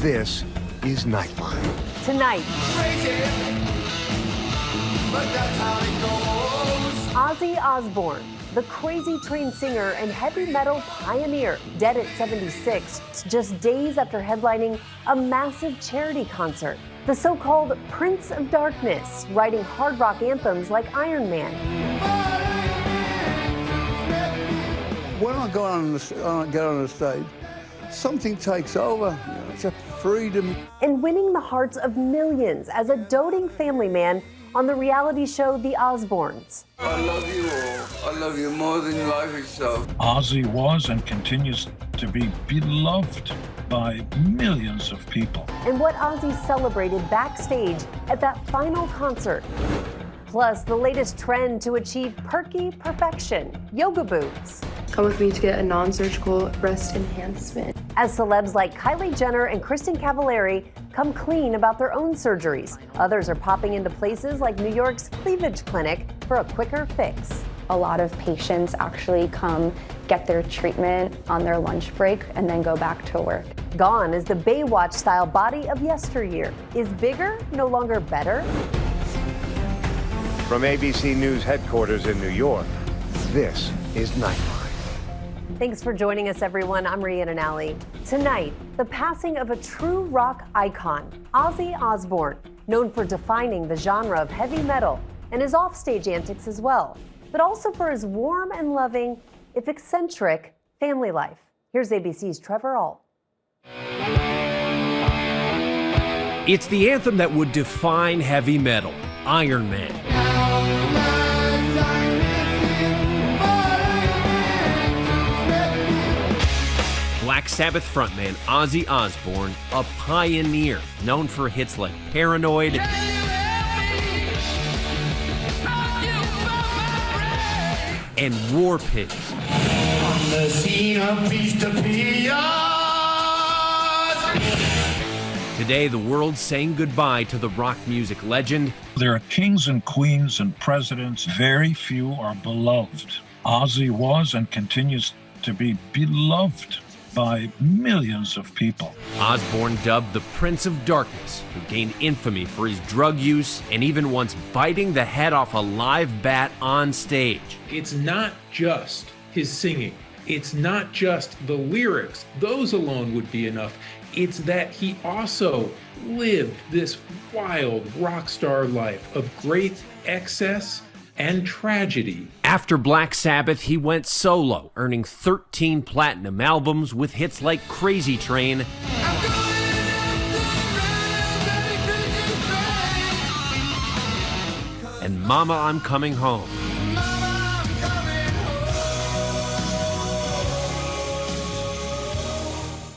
This is Nightline. Tonight, But that's how it goes. Ozzy Osbourne, the crazy train singer and heavy metal pioneer, dead at 76, just days after headlining a massive charity concert. The so-called Prince of Darkness, writing hard rock anthems like Iron Man. When I get on the stage, something takes over. You know, it's a freedom. And winning the hearts of millions as a doting family man on the reality show The Osbournes. I love you all. I love you more than life itself. Ozzy was and continues to be beloved by millions of people. And what Ozzy celebrated backstage at that final concert. Plus, the latest trend to achieve perky perfection, yoga boots. Come with me to get a non-surgical breast enhancement. As celebs like Kylie Jenner and Kristen Cavallari come clean about their own surgeries, others are popping into places like New York's Cleavage Clinic for a quicker fix. A lot of patients actually come get their treatment on their lunch break and then go back to work. Gone is the Baywatch-style body of yesteryear. Is bigger no longer better? From ABC News headquarters in New York, this is Nightline. Thanks for joining us, everyone. I'm Rhiannon Alley. Tonight, the passing of a true rock icon, Ozzy Osbourne, known for defining the genre of heavy metal and his offstage antics as well, but also for his warm and loving, if eccentric, family life. Here's ABC's Trevor Ault. It's the anthem that would define heavy metal, Iron Man. Black Sabbath frontman Ozzy Osbourne, a pioneer known for hits like Paranoid and War Pigs. On the scene of peace to be Today, the world's saying goodbye to the rock music legend. There are kings and queens and presidents. Very few are beloved. Ozzy was and continues to be beloved by millions of people. Osbourne, dubbed the Prince of Darkness, who gained infamy for his drug use and even once biting the head off a live bat on stage. It's not just his singing. It's not just the lyrics. Those alone would be enough. It's that he also lived this wild rock star life of great excess and tragedy. After Black Sabbath, he went solo, earning 13 platinum albums with hits like Crazy Train and Mama, I'm Coming Home.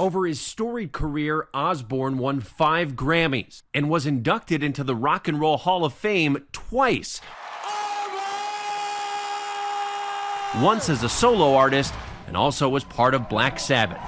Over his storied career, Osbourne won 5 Grammys and was inducted into the Rock and Roll Hall of Fame twice. Once as a solo artist and also as part of Black Sabbath.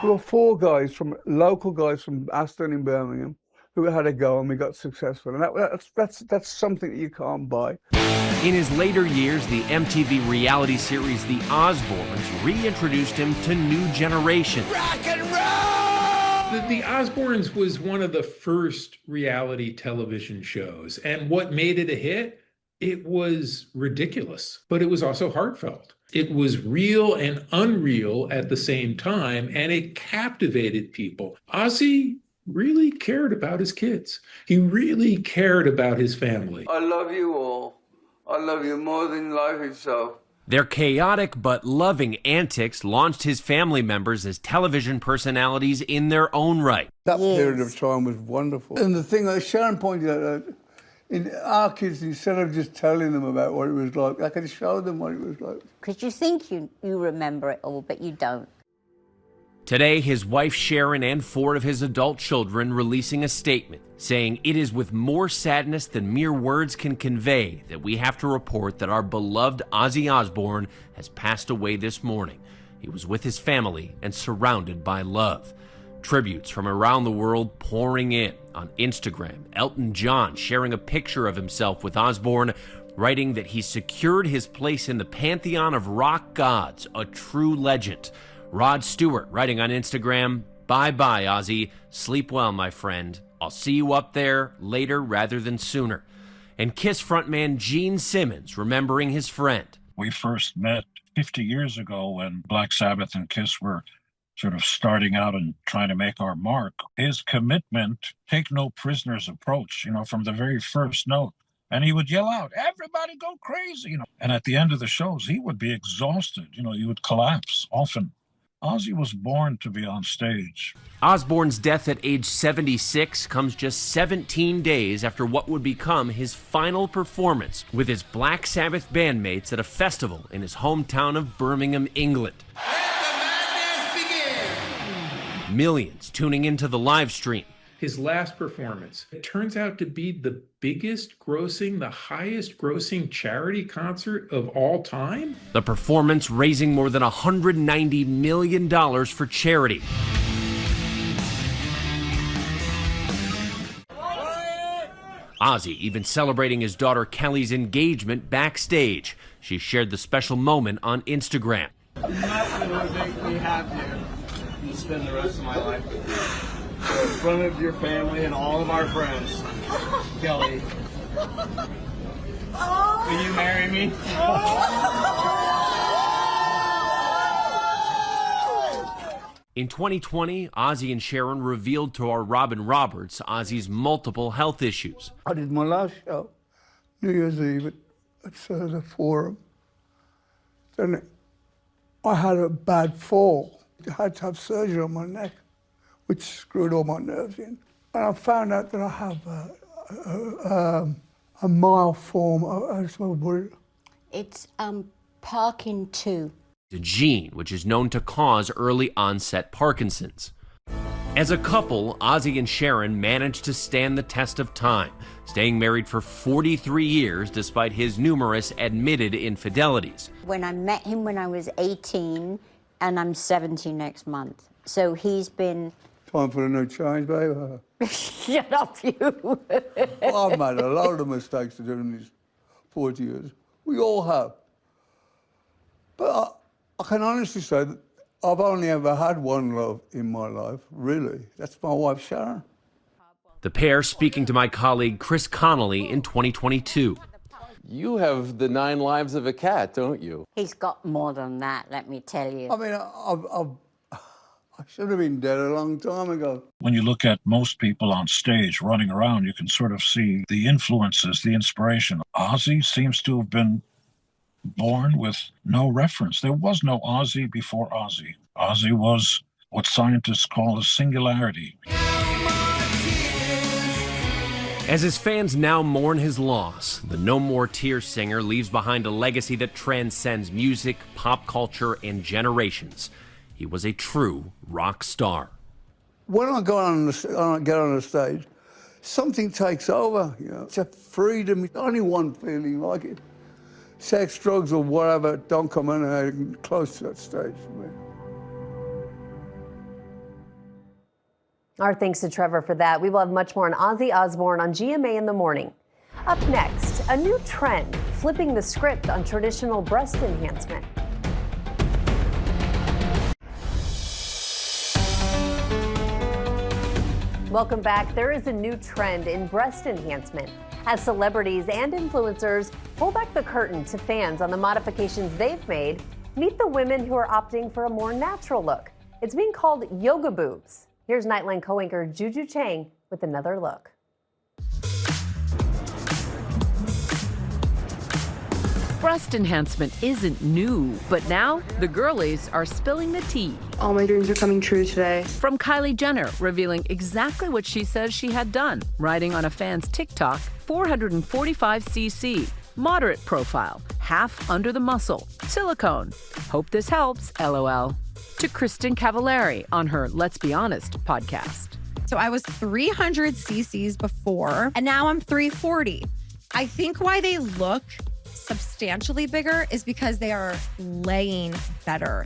There were 4 guys, local guys from Aston in Birmingham, who had a go and we got successful. And that's something that you can't buy. In his later years, the MTV reality series The Osbournes reintroduced him to new generations. rock and roll. The Osbournes was one of the first reality television shows. And what made it a hit? It was ridiculous, but it was also heartfelt. It was real and unreal at the same time, and it captivated people. Ozzy really cared about his kids. He really cared about his family. I love you all. I love you more than life itself. Their chaotic but loving antics launched his family members as television personalities in their own right. That period of time was wonderful. And the thing that Sharon pointed out, in our kids, instead of just telling them about what it was like, I could show them what it was like. Because you think you remember it all, but you don't. Today, his wife Sharon and 4 of his adult children releasing a statement saying it is with more sadness than mere words can convey that we have to report that our beloved Ozzy Osbourne has passed away this morning. He was with his family and surrounded by love. Tributes from around the world pouring in. On Instagram, Elton John sharing a picture of himself with Osbourne, writing that he secured his place in the pantheon of rock gods, a true legend. Rod Stewart writing on Instagram, Bye-bye, Ozzy. Sleep well, my friend. I'll see you up there later rather than sooner. And Kiss frontman Gene Simmons remembering his friend. We first met 50 years ago when Black Sabbath and Kiss were sort of starting out and trying to make our mark. His commitment, take no prisoners approach, from the very first note. And he would yell out, everybody go crazy, And at the end of the shows, he would be exhausted. He would collapse often. Ozzy was born to be on stage. Osbourne's death at age 76 comes just 17 days after what would become his final performance with his Black Sabbath bandmates at a festival in his hometown of Birmingham, England. Let the madness begin! Millions tuning into the live stream. His last performance, it turns out to be the highest grossing charity concert of all time. The performance raising more than $190 million for charity. Ozzy even celebrating his daughter Kelly's engagement backstage. She shared the special moment on Instagram. Nothing would make me happier than spend the rest of my life with you. So in front of your family and all of our friends. Kelly, will you marry me? In 2020, Ozzy and Sharon revealed to our Robin Roberts Ozzy's multiple health issues. I did my last show, New Year's Eve, at the Forum. Then I had a bad fall. I had to have surgery on my neck, which screwed all my nerves in. And I found out that I have a mild form of, It's Parkin 2. A gene which is known to cause early onset Parkinson's. As a couple, Ozzy and Sharon managed to stand the test of time, staying married for 43 years despite his numerous admitted infidelities. When I met him when I was 18, and I'm 70 next month. So he's been... Time for a new change, babe. Shut up, you. Well, I've made a load of mistakes during these 40 years. We all have. But I can honestly say that I've only ever had one love in my life, really. That's my wife, Sharon. The pair speaking to my colleague Chris Connolly in 2022. You have the 9 lives of a cat, don't you? He's got more than that, let me tell you. I mean, I should have been dead a long time ago. When you look at most people on stage running around, you can sort of see the influences, the inspiration. Ozzy seems to have been born with no reference. There was no Ozzy before Ozzy. Ozzy was what scientists call a singularity. As his fans now mourn his loss, the No More Tears singer leaves behind a legacy that transcends music, pop culture, and generations. He was a true rock star. When I get on the stage, something takes over. It's a freedom. Only one feeling like it. Sex, drugs, or whatever don't come in close to that stage for me. Our thanks to Trevor for that. We will have much more on Ozzy Osbourne on GMA in the morning. Up next, a new trend, flipping the script on traditional breast enhancement. Welcome back. There is a new trend in breast enhancement as celebrities and influencers pull back the curtain to fans on the modifications they've made. Meet the women who are opting for a more natural look. It's being called yoga boobs. Here's Nightline co-anchor Juju Chang with another look. Breast enhancement isn't new, but now the girlies are spilling the tea. All my dreams are coming true today. From Kylie Jenner revealing exactly what she says she had done, writing on a fan's TikTok, 445cc, moderate profile, half under the muscle, silicone. Hope this helps, LOL. To Kristen Cavallari on her Let's Be Honest podcast. So I was 300 cc's before, and now I'm 340. I think why they look substantially bigger is because they are laying better.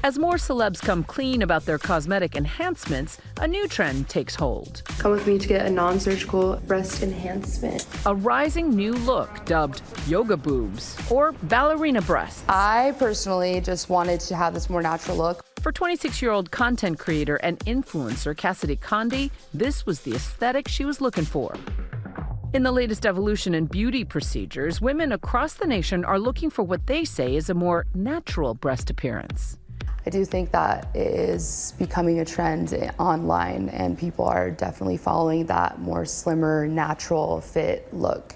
As more celebs come clean about their cosmetic enhancements, a new trend takes hold. Come with me to get a non-surgical breast enhancement. A rising new look dubbed yoga boobs or ballerina breasts. I personally just wanted to have this more natural look. For 26-year-old content creator and influencer Cassidy Conde, this was the aesthetic she was looking for. In the latest evolution in beauty procedures, women across the nation are looking for what they say is a more natural breast appearance. I do think that it is becoming a trend online, and people are definitely following that more slimmer, natural fit look.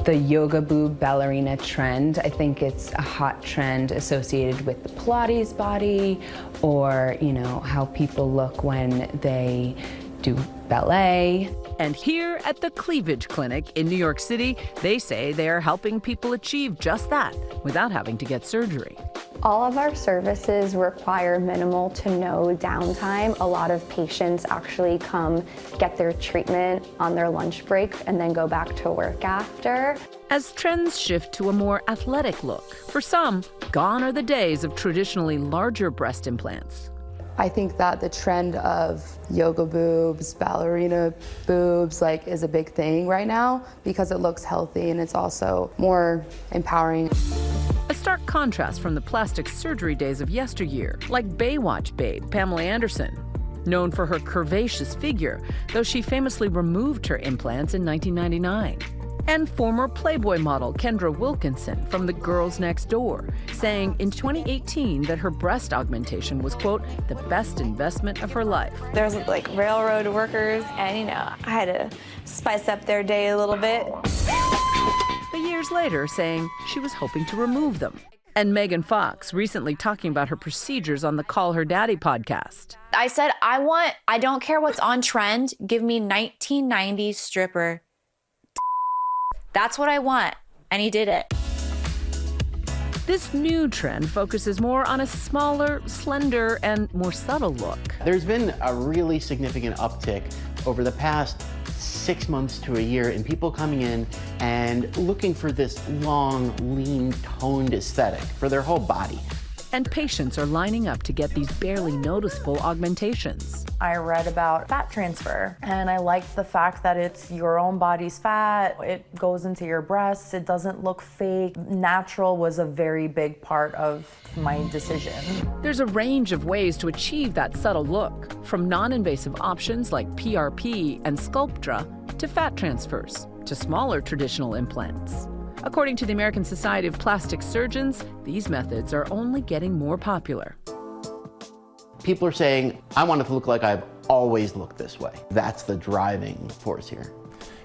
The yoga boob ballerina trend, I think it's a hot trend associated with the Pilates body, or, how people look when they do ballet. And here at the Cleavage Clinic in New York City, they say they are helping people achieve just that without having to get surgery. All of our services require minimal to no downtime. A lot of patients actually come get their treatment on their lunch break and then go back to work after. As trends shift to a more athletic look, for some, gone are the days of traditionally larger breast implants. I think that the trend of yoga boobs, ballerina boobs, is a big thing right now because it looks healthy and it's also more empowering. A stark contrast from the plastic surgery days of yesteryear, like Baywatch babe Pamela Anderson, known for her curvaceous figure, though she famously removed her implants in 1999. And former Playboy model Kendra Wilkinson from The Girls Next Door, saying in 2018 that her breast augmentation was, quote, the best investment of her life. There's railroad workers, and I had to spice up their day a little bit. But years later saying she was hoping to remove them. And Megan Fox recently talking about her procedures on the Call Her Daddy podcast. I said, I don't care what's on trend, give me 1990s stripper. That's what I want. And he did it. This new trend focuses more on a smaller, slender, and more subtle look. There's been a really significant uptick over the past 6 months to a year in people coming in and looking for this long, lean, toned aesthetic for their whole body. And patients are lining up to get these barely noticeable augmentations. I read about fat transfer, and I liked the fact that it's your own body's fat. It goes into your breasts. It doesn't look fake. Natural was a very big part of my decision. There's a range of ways to achieve that subtle look, from non-invasive options like PRP and Sculptra to fat transfers to smaller traditional implants. According to the American Society of Plastic Surgeons, these methods are only getting more popular. People are saying, I want it to look like I've always looked this way. That's the driving force here.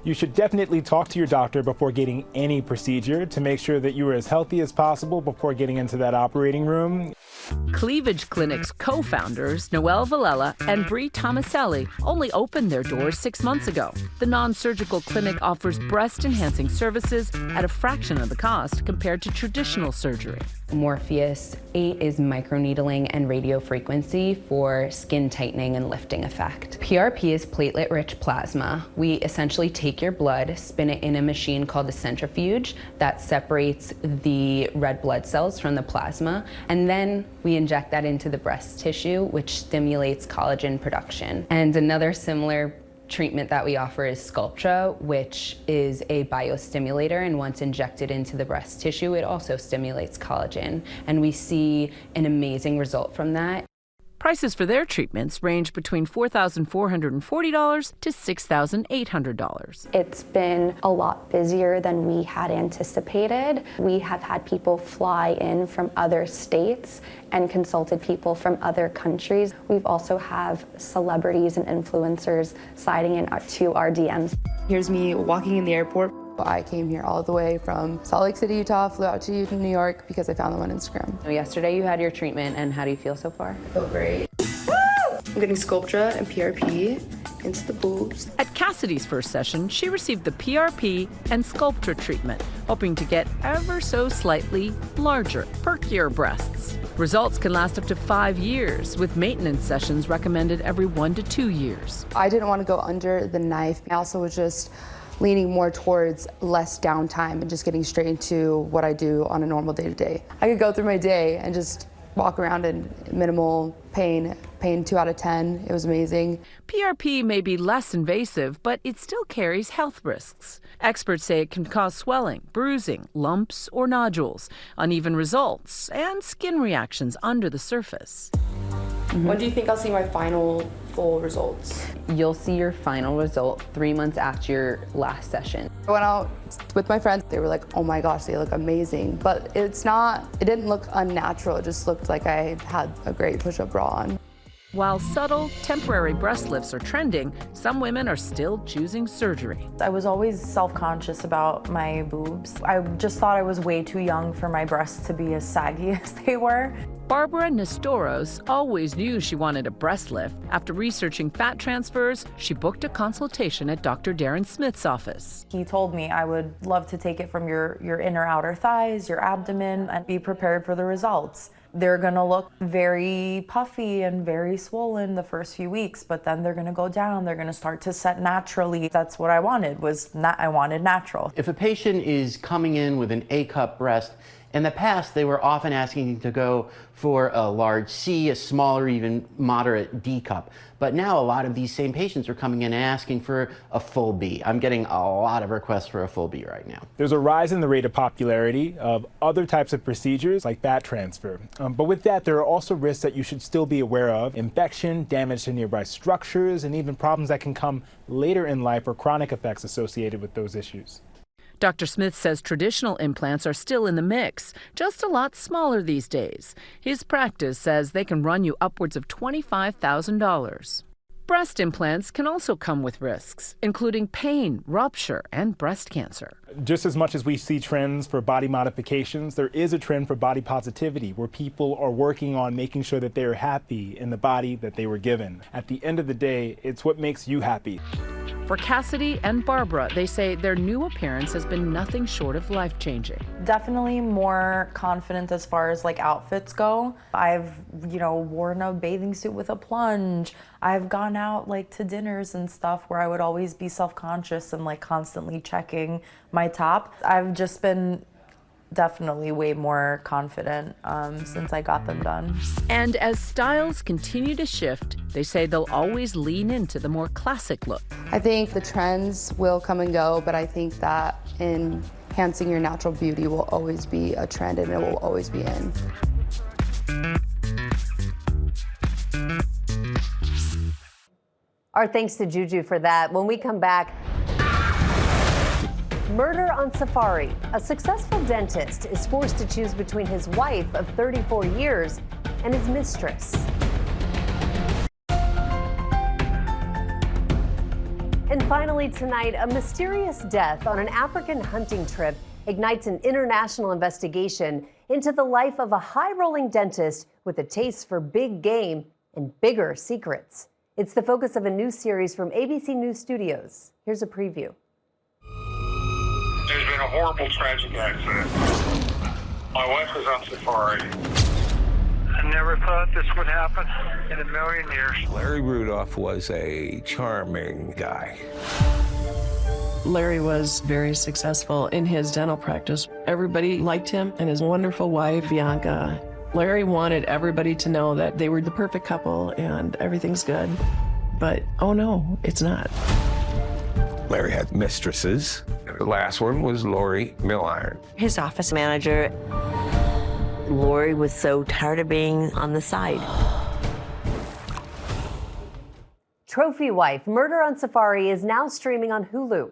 You should definitely talk to your doctor before getting any procedure to make sure that you are as healthy as possible before getting into that operating room. Cleavage Clinic's co-founders, Noelle Villela and Bree Tomaselli, only opened their doors 6 months ago. The non-surgical clinic offers breast-enhancing services at a fraction of the cost compared to traditional surgery. Morpheus 8 is microneedling and radiofrequency for skin tightening and lifting effect. PRP is platelet-rich plasma. We essentially take your blood, spin it in a machine called a centrifuge that separates the red blood cells from the plasma, and then we inject that into the breast tissue, which stimulates collagen production. And another similar treatment that we offer is Sculptra, which is a biostimulator, and once injected into the breast tissue, it also stimulates collagen. And we see an amazing result from that. Prices for their treatments range between $4,440 to $6,800. It's been a lot busier than we had anticipated. We have had people fly in from other states and consulted people from other countries. We've also have celebrities and influencers sliding in to our DMs. Here's me walking in the airport. I came here all the way from Salt Lake City, Utah, flew out to New York because I found them on Instagram. Yesterday you had your treatment, and how do you feel so far? I feel great. I'm getting Sculptra and PRP into the boobs. At Cassidy's first session, she received the PRP and Sculptra treatment, hoping to get ever so slightly larger, perkier breasts. Results can last up to 5 years, with maintenance sessions recommended every 1 to 2 years. I didn't want to go under the knife. I also was just leaning more towards less downtime and just getting straight into what I do on a normal day-to-day. I could go through my day and just walk around in minimal pain 2 out of 10. It was amazing. PRP may be less invasive, but it still carries health risks. Experts say it can cause swelling, bruising, lumps or nodules, uneven results, and skin reactions under the surface. When do you think I'll see my final full results? You'll see your final result 3 months after your last session. I went out with my friends. They were like, oh my gosh, they look amazing. But it didn't look unnatural. It just looked like I had a great push-up bra on. While subtle, temporary breast lifts are trending, some women are still choosing surgery. I was always self-conscious about my boobs. I just thought I was way too young for my breasts to be as saggy as they were. Barbara Nestoros always knew she wanted a breast lift. After researching fat transfers, she booked a consultation at Dr. Darren Smith's office. He told me I would love to take it from your inner outer thighs, your abdomen, and be prepared for the results. They're gonna look very puffy and very swollen the first few weeks, but then they're gonna go down. They're gonna start to set naturally. That's what I wanted, I wanted natural. If a patient is coming in with an A-cup breast, in the past, they were often asking to go for a large C, a smaller, even moderate D cup. But now a lot of these same patients are coming in and asking for a full B. I'm getting a lot of requests for a full B right now. There's a rise in the rate of popularity of other types of procedures like fat transfer. But with that, there are also risks that you should still be aware of: infection, damage to nearby structures, and even problems that can come later in life or chronic effects associated with those issues. Dr. Smith says traditional implants are still in the mix, just a lot smaller these days. His practice says they can run you upwards of $25,000. Breast implants can also come with risks, including pain, rupture, and breast cancer. Just as much as we see trends for body modifications, there is a trend for body positivity, where people are working on making sure that they are happy in the body that they were given. At the end of the day, it's what makes you happy. For Cassidy and Barbara, they say their new appearance has been nothing short of life-changing. Definitely more confident as far as like outfits go. I've, worn a bathing suit with a plunge. I've gone out like to dinners and stuff where I would always be self-conscious and like constantly checking my top. I've just been definitely way more confident since I got them done. And as styles continue to shift, they say they'll always lean into the more classic look. I think the trends will come and go, but I think that enhancing your natural beauty will always be a trend and it will always be in. Our thanks to Juju for that. When we come back, murder on safari. A successful dentist is forced to choose between his wife of 34 years and his mistress. And finally tonight, a mysterious death on an African hunting trip ignites an international investigation into the life of a high-rolling dentist with a taste for big game and bigger secrets. It's the focus of a new series from ABC News Studios. Here's a preview. There's been a horrible, tragic accident. My wife was on safari. I never thought this would happen in a million years. Larry Rudolph was a charming guy. Larry was very successful in his dental practice. Everybody liked him and his wonderful wife, Bianca. Larry wanted everybody to know that they were the perfect couple and everything's good. But, oh no, it's not. Larry had mistresses. The last one was Lori Milliron. His office manager. Lori was so tired of being on the side. Trophy Wife: Murder on Safari is now streaming on Hulu.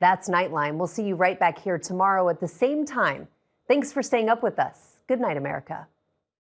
That's Nightline. We'll see you right back here tomorrow at the same time. Thanks for staying up with us. Good night, America.